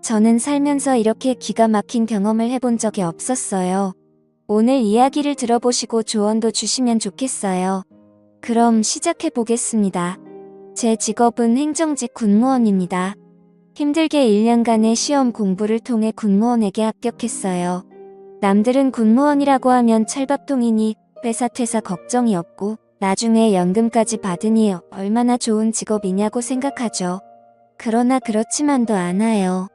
저는 살면서 이렇게 기가 막힌 경험을 해본 적이 없었어요. 오늘 이야기를 들어보시고 조언도 주시면 좋겠어요. 그럼 시작해 보겠습니다. 제 직업은 행정직 군무원입니다. 힘들게 1년간의 시험 공부를 통해 군무원에게 합격했어요. 남들은 군무원이라고 하면 철밥통이니 회사 퇴사 걱정이 없고 나중에 연금까지 받으니 얼마나 좋은 직업이냐고 생각하죠. 그러나 그렇지만도 않아요.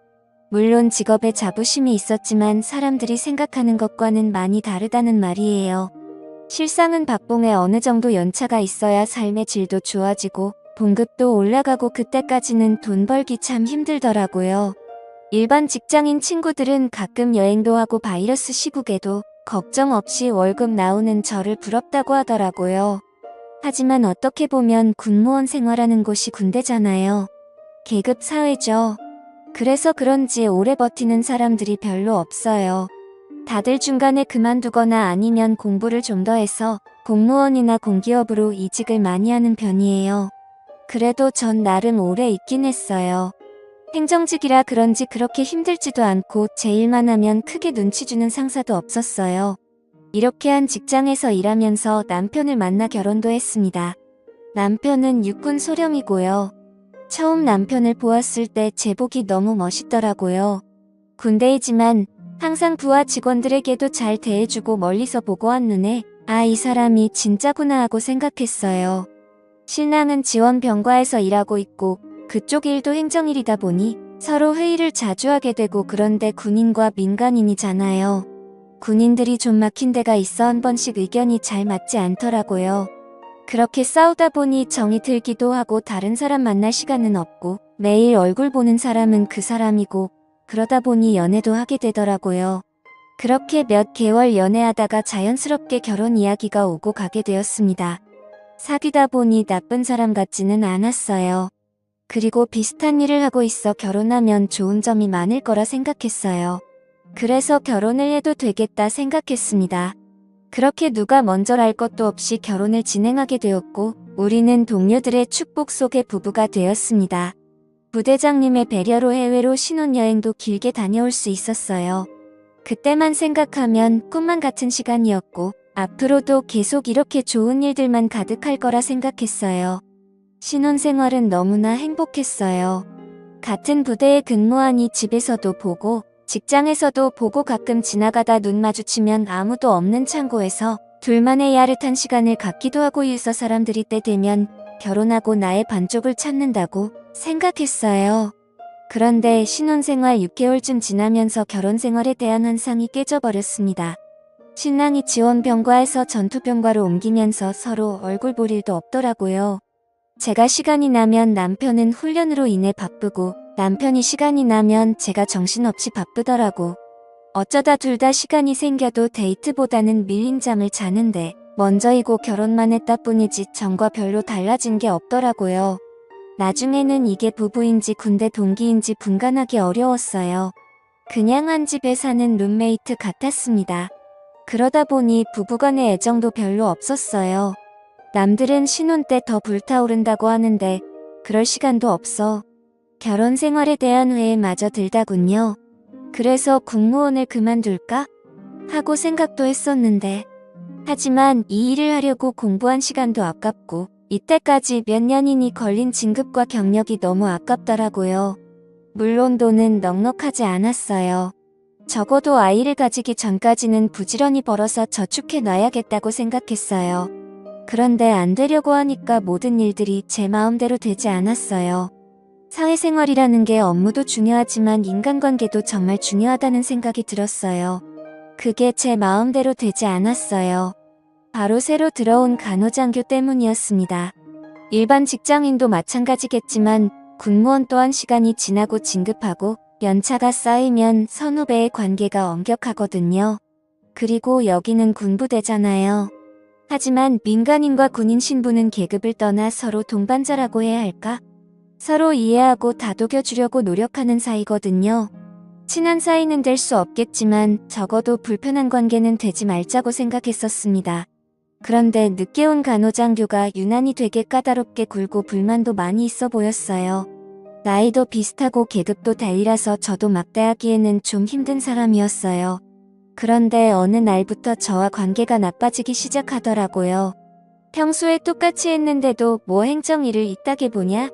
물론 직업에 자부심이 있었지만 사람들이 생각하는 것과는 많이 다르다는 말이에요. 실상은 박봉에 어느 정도 연차가 있어야 삶의 질도 좋아지고 봉급도 올라가고 그때까지는 돈 벌기 참 힘들더라고요. 일반 직장인 친구들은 가끔 여행도 하고 바이러스 시국에도 걱정 없이 월급 나오는 저를 부럽다고 하더라고요. 하지만 어떻게 보면 군무원 생활하는 곳이 군대잖아요. 계급 사회죠. 그래서 그런지 오래 버티는 사람들이 별로 없어요. 다들 중간에 그만두거나 아니면 공부를 좀 더 해서 공무원이나 공기업으로 이직을 많이 하는 편이에요. 그래도 전 나름 오래 있긴 했어요. 행정직이라 그런지 그렇게 힘들지도 않고 제 일만 하면 크게 눈치 주는 상사도 없었어요. 이렇게 한 직장에서 일하면서 남편을 만나 결혼도 했습니다. 남편은 육군 소령이고요. 처음 남편을 보았을 때 제복이 너무 멋있더라고요. 군대이지만 항상 부하 직원들에게도 잘 대해주고 멀리서 보고 한눈에 이 사람이 진짜구나 하고 생각했어요. 신랑은 지원병과에서 일하고 있고 그쪽 일도 행정일이다 보니 서로 회의를 자주 하게 되고 그런데 군인과 민간인이잖아요. 군인들이 좀 막힌 데가 있어 한 번씩 의견이 잘 맞지 않더라고요. 그렇게 싸우다 보니 정이 들기도 하고 다른 사람 만날 시간은 없고 매일 얼굴 보는 사람은 그 사람이고 그러다 보니 연애도 하게 되더라고요. 그렇게 몇 개월 연애하다가 자연스럽게 결혼 이야기가 오고 가게 되었습니다. 사귀다 보니 나쁜 사람 같지는 않았어요. 그리고 비슷한 일을 하고 있어 결혼하면 좋은 점이 많을 거라 생각했어요. 그래서 결혼을 해도 되겠다 생각했습니다. 그렇게 누가 먼저랄 것도 없이 결혼을 진행하게 되었고 우리는 동료들의 축복 속에 부부가 되었습니다. 부대장님의 배려로 해외로 신혼여행도 길게 다녀올 수 있었어요. 그때만 생각하면 꿈만 같은 시간이었고 앞으로도 계속 이렇게 좋은 일들만 가득할 거라 생각했어요. 신혼생활은 너무나 행복했어요. 같은 부대에 근무하니 집에서도 보고 직장에서도 보고 가끔 지나가다 눈 마주치면 아무도 없는 창고에서 둘만의 야릇한 시간을 갖기도 하고 유서 사람들이 때 되면 결혼하고 나의 반쪽을 찾는다고 생각했어요. 그런데 신혼생활 6개월쯤 지나면서 결혼생활에 대한 환상이 깨져버렸습니다. 신랑이 지원병과에서 전투병과로 옮기면서 서로 얼굴 볼 일도 없더라고요. 제가 시간이 나면 남편은 훈련으로 인해 바쁘고 남편이 시간이 나면 제가 정신없이 바쁘더라고. 어쩌다 둘 다 시간이 생겨도 데이트보다는 밀린 잠을 자는데 먼저이고 결혼만 했다 뿐이지 전과 별로 달라진 게 없더라고요. 나중에는 이게 부부인지 군대 동기인지 분간하기 어려웠어요. 그냥 한 집에 사는 룸메이트 같았습니다. 그러다 보니 부부간의 애정도 별로 없었어요. 남들은 신혼 때 더 불타오른다고 하는데 그럴 시간도 없어. 결혼 생활에 대한 회의마저 들다군요. 그래서 군무원을 그만둘까? 하고 생각도 했었는데 하지만 이 일을 하려고 공부한 시간도 아깝고 이때까지 몇 년이니 걸린 진급과 경력이 너무 아깝더라고요. 물론 돈은 넉넉하지 않았어요. 적어도 아이를 가지기 전까지는 부지런히 벌어서 저축해 놔야겠다고 생각했어요. 그런데 안 되려고 하니까 모든 일들이 제 마음대로 되지 않았어요. 사회생활이라는 게 업무도 중요하지만 인간관계도 정말 중요하다는 생각이 들었어요. 그게 제 마음대로 되지 않았어요. 바로 새로 들어온 간호장교 때문이었습니다. 일반 직장인도 마찬가지겠지만 군무원 또한 시간이 지나고 진급하고 연차가 쌓이면 선후배의 관계가 엄격하거든요. 그리고 여기는 군부대잖아요. 하지만 민간인과 군인 신분은 계급을 떠나 서로 동반자라고 해야 할까? 서로 이해하고 다독여주려고 노력하는 사이거든요. 친한 사이는 될 수 없겠지만 적어도 불편한 관계는 되지 말자고 생각했었습니다. 그런데 늦게 온 간호장교가 유난히 되게 까다롭게 굴고 불만도 많이 있어 보였어요. 나이도 비슷하고 계급도 달리라서 저도 막대하기에는 좀 힘든 사람이었어요. 그런데 어느 날부터 저와 관계가 나빠지기 시작하더라고요. 평소에 똑같이 했는데도 뭐 행정일을 이따게 보냐?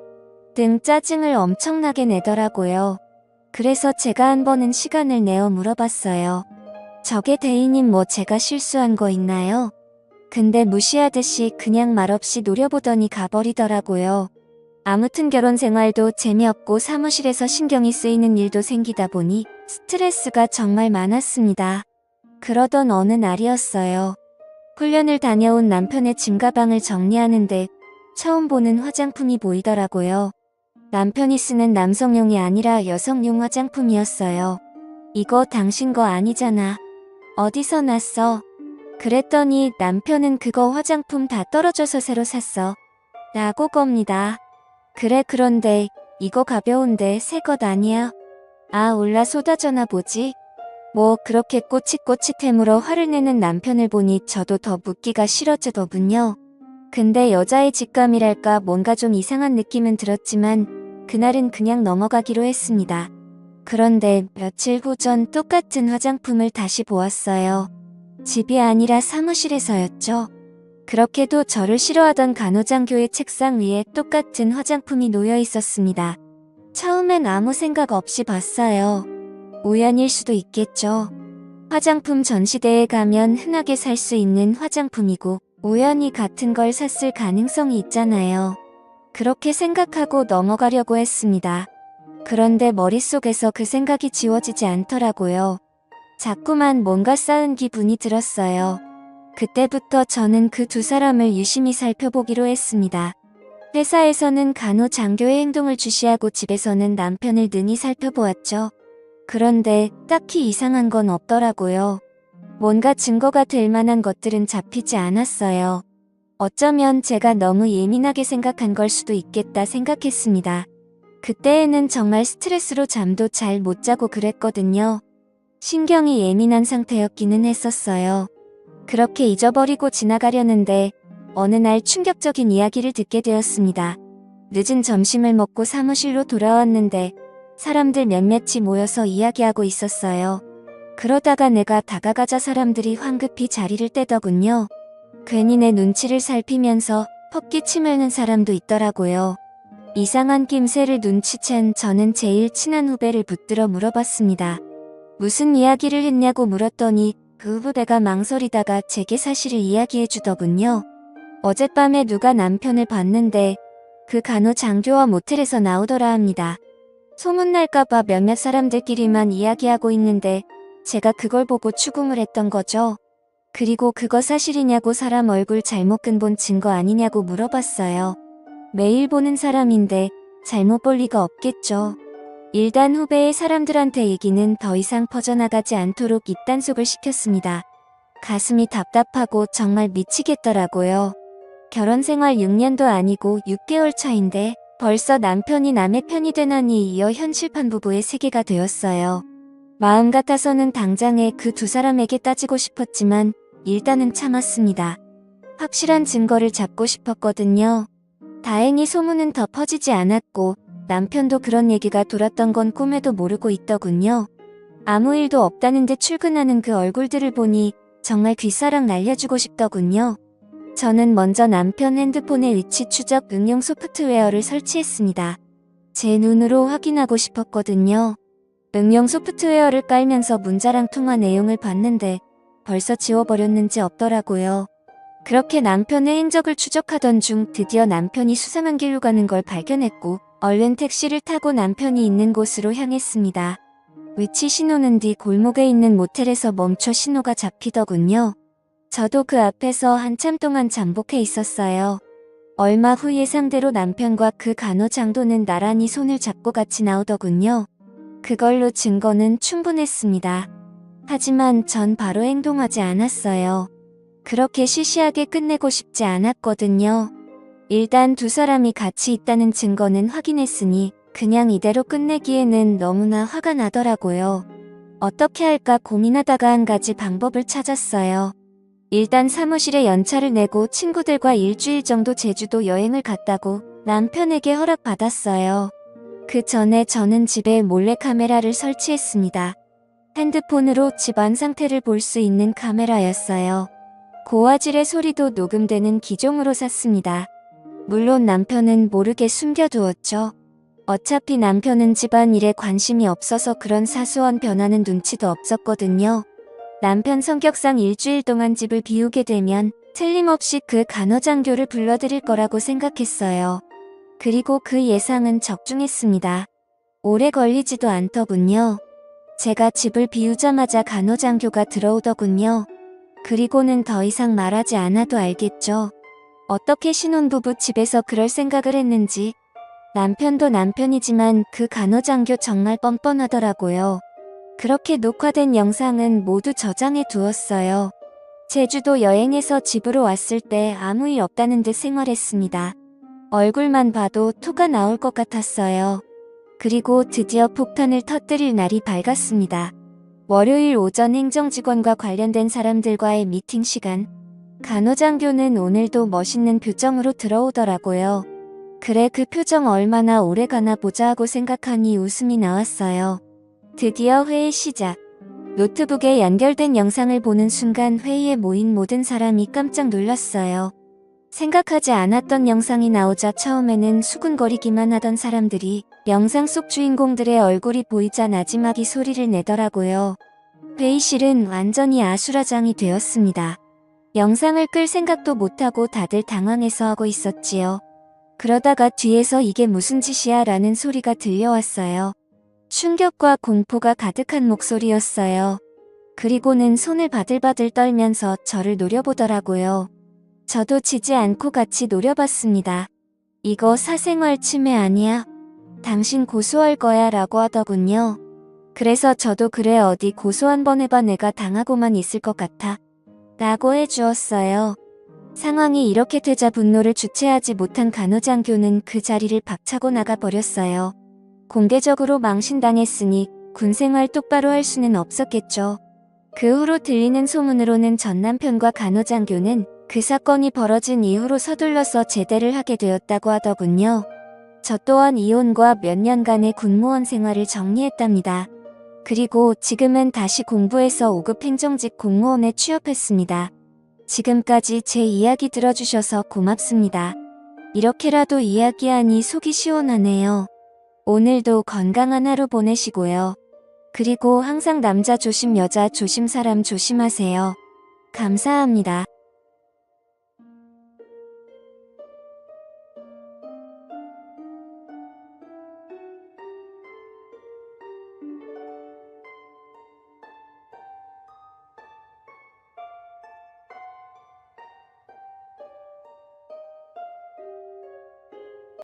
등 짜증을 엄청나게 내더라고요. 그래서 제가 한 번은 시간을 내어 물어봤어요. 저게 대리님 뭐 제가 실수한 거 있나요? 근데 무시하듯이 그냥 말없이 노려보더니 가버리더라고요. 아무튼 결혼 생활도 재미없고 사무실에서 신경이 쓰이는 일도 생기다 보니 스트레스가 정말 많았습니다. 그러던 어느 날이었어요. 훈련을 다녀온 남편의 짐가방을 정리하는데 처음 보는 화장품이 보이더라고요. 남편이 쓰는 남성용이 아니라 여성용 화장품이었어요. 이거 당신 거 아니잖아. 어디서 났어? 그랬더니 남편은 그거 화장품 다 떨어져서 새로 샀어. 라고 겁니다. 그래 그런데 이거 가벼운데 새 것 아니야? 아 올라 쏟아져나 보지? 뭐 그렇게 꼬칫꼬칫해물어 화를 내는 남편을 보니 저도 더 묻기가 싫어지더군요. 근데 여자의 직감이랄까 뭔가 좀 이상한 느낌은 들었지만 그날은 그냥 넘어가기로 했습니다. 그런데 며칠 후 전 똑같은 화장품을 다시 보았어요. 집이 아니라 사무실에서였죠. 그렇게도 저를 싫어하던 간호장교의 책상 위에 똑같은 화장품이 놓여 있었습니다. 처음엔 아무 생각 없이 봤어요. 우연일 수도 있겠죠. 화장품 전시대에 가면 흔하게 살 수 있는 화장품이고 우연히 같은 걸 샀을 가능성이 있잖아요. 그렇게 생각하고 넘어가려고 했습니다. 그런데 머릿속에서 그 생각이 지워지지 않더라고요. 자꾸만 뭔가 쌓은 기분이 들었어요. 그때부터 저는 그 두 사람을 유심히 살펴보기로 했습니다. 회사에서는 간호장교의 행동을 주시하고 집에서는 남편을 능히 살펴보았죠. 그런데 딱히 이상한 건 없더라고요. 뭔가 증거가 될 만한 것들은 잡히지 않았어요. 어쩌면 제가 너무 예민하게 생각한 걸 수도 있겠다 생각했습니다. 그때에는 정말 스트레스로 잠도 잘 못 자고 그랬거든요. 신경이 예민한 상태였기는 했었어요. 그렇게 잊어버리고 지나가려는데 어느 날 충격적인 이야기를 듣게 되었습니다. 늦은 점심을 먹고 사무실로 돌아왔는데 사람들 몇몇이 모여서 이야기하고 있었어요. 그러다가 내가 다가가자 사람들이 황급히 자리를 떼더군요. 괜히 내 눈치를 살피면서 헛기침 흘는 사람도 있더라고요. 이상한 낌새를 눈치챈 저는 제일 친한 후배를 붙들어 물어봤습니다. 무슨 이야기를 했냐고 물었더니 그 후배가 망설이다가 제게 사실을 이야기해 주더군요. 어젯밤에 누가 남편을 봤는데 그 간호장교와 모텔에서 나오더라 합니다. 소문날까봐 몇몇 사람들끼리만 이야기하고 있는데 제가 그걸 보고 추궁을 했던 거죠. 그리고 그거 사실이냐고 사람 얼굴 잘못 근본 증거 아니냐고 물어봤어요. 매일 보는 사람인데 잘못 볼 리가 없겠죠. 일단 후배의 사람들한테 얘기는 더 이상 퍼져나가지 않도록 입단속을 시켰습니다. 가슴이 답답하고 정말 미치겠더라고요. 결혼 생활 6년도 아니고 6개월 차인데 벌써 남편이 남의 편이 되나니 이어 현실판 부부의 세계가 되었어요. 마음 같아서는 당장에 그 두 사람에게 따지고 싶었지만 일단은 참았습니다. 확실한 증거를 잡고 싶었거든요. 다행히 소문은 더 퍼지지 않았고 남편도 그런 얘기가 돌았던 건 꿈에도 모르고 있더군요. 아무 일도 없다는데 출근하는 그 얼굴들을 보니 정말 귓사랑 날려주고 싶더군요. 저는 먼저 남편 핸드폰에 위치 추적 응용 소프트웨어를 설치했습니다. 제 눈으로 확인하고 싶었거든요. 응용 소프트웨어를 깔면서 문자랑 통화 내용을 봤는데 벌써 지워버렸는지 없더라고요. 그렇게 남편의 행적을 추적하던 중 드디어 남편이 수상한 길로 가는 걸 발견했고 얼른 택시를 타고 남편이 있는 곳으로 향했습니다. 위치 신호는 뒤 골목에 있는 모텔에서 멈춰 신호가 잡히더군요. 저도 그 앞에서 한참 동안 잠복해 있었어요. 얼마 후 예상대로 남편과 그 간호장도는 나란히 손을 잡고 같이 나오더군요. 그걸로 증거는 충분했습니다. 하지만 전 바로 행동하지 않았어요. 그렇게 시시하게 끝내고 싶지 않았거든요. 일단 두 사람이 같이 있다는 증거는 확인했으니 그냥 이대로 끝내기에는 너무나 화가 나더라고요. 어떻게 할까 고민하다가 한 가지 방법을 찾았어요. 일단 사무실에 연차를 내고 친구들과 일주일 정도 제주도 여행을 갔다고 남편에게 허락받았어요. 그 전에 저는 집에 몰래카메라를 설치했습니다. 핸드폰으로 집안 상태를 볼 수 있는 카메라였어요. 고화질의 소리도 녹음되는 기종으로 샀습니다. 물론 남편은 모르게 숨겨두었죠. 어차피 남편은 집안일에 관심이 없어서 그런 사소한 변화는 눈치도 없었거든요. 남편 성격상 일주일 동안 집을 비우게 되면 틀림없이 그 간호장교를 불러들일 거라고 생각했어요. 그리고 그 예상은 적중했습니다. 오래 걸리지도 않더군요. 제가 집을 비우자마자 간호장교가 들어오더군요. 그리고는 더 이상 말하지 않아도 알겠죠. 어떻게 신혼부부 집에서 그럴 생각을 했는지. 남편도 남편이지만 그 간호장교 정말 뻔뻔하더라고요. 그렇게 녹화된 영상은 모두 저장해 두었어요. 제주도 여행에서 집으로 왔을 때 아무 일 없다는 듯 생활했습니다. 얼굴만 봐도 토가 나올 것 같았어요. 그리고 드디어 폭탄을 터뜨릴 날이 밝았습니다. 월요일 오전 행정직원과 관련된 사람들과의 미팅 시간. 간호장교는 오늘도 멋있는 표정으로 들어오더라고요. 그래, 그 표정 얼마나 오래 가나 보자 하고 생각하니 웃음이 나왔어요. 드디어 회의 시작. 노트북에 연결된 영상을 보는 순간 회의에 모인 모든 사람이 깜짝 놀랐어요. 생각하지 않았던 영상이 나오자 처음에는 수군거리기만 하던 사람들이 영상 속 주인공들의 얼굴이 보이자 나지막이 소리를 내더라고요. 회의실은 완전히 아수라장이 되었습니다. 영상을 끌 생각도 못하고 다들 당황해서 하고 있었지요. 그러다가 뒤에서 이게 무슨 짓이야 라는 소리가 들려왔어요. 충격과 공포가 가득한 목소리였어요. 그리고는 손을 바들바들 떨면서 저를 노려보더라고요. 저도 지지 않고 같이 노려봤습니다. 이거 사생활 침해 아니야? 당신 고소할 거야 라고 하더군요. 그래서 저도 그래, 어디 고소 한번 해봐, 내가 당하고만 있을 것 같아 라고 해주었어요. 상황이 이렇게 되자 분노를 주체하지 못한 간호장교는 그 자리를 박차고 나가버렸어요. 공개적으로 망신당했으니 군생활 똑바로 할 수는 없었겠죠. 그 후로 들리는 소문으로는 전 남편과 간호장교는 그 사건이 벌어진 이후로 서둘러서 제대를 하게 되었다고 하더군요. 저 또한 이혼과 몇 년간의 군무원 생활을 정리했답니다. 그리고 지금은 다시 공부해서 5급 행정직 공무원에 취업했습니다. 지금까지 제 이야기 들어주셔서 고맙습니다. 이렇게라도 이야기하니 속이 시원하네요. 오늘도 건강한 하루 보내시고요. 그리고 항상 남자 조심 여자 조심 사람 조심하세요. 감사합니다.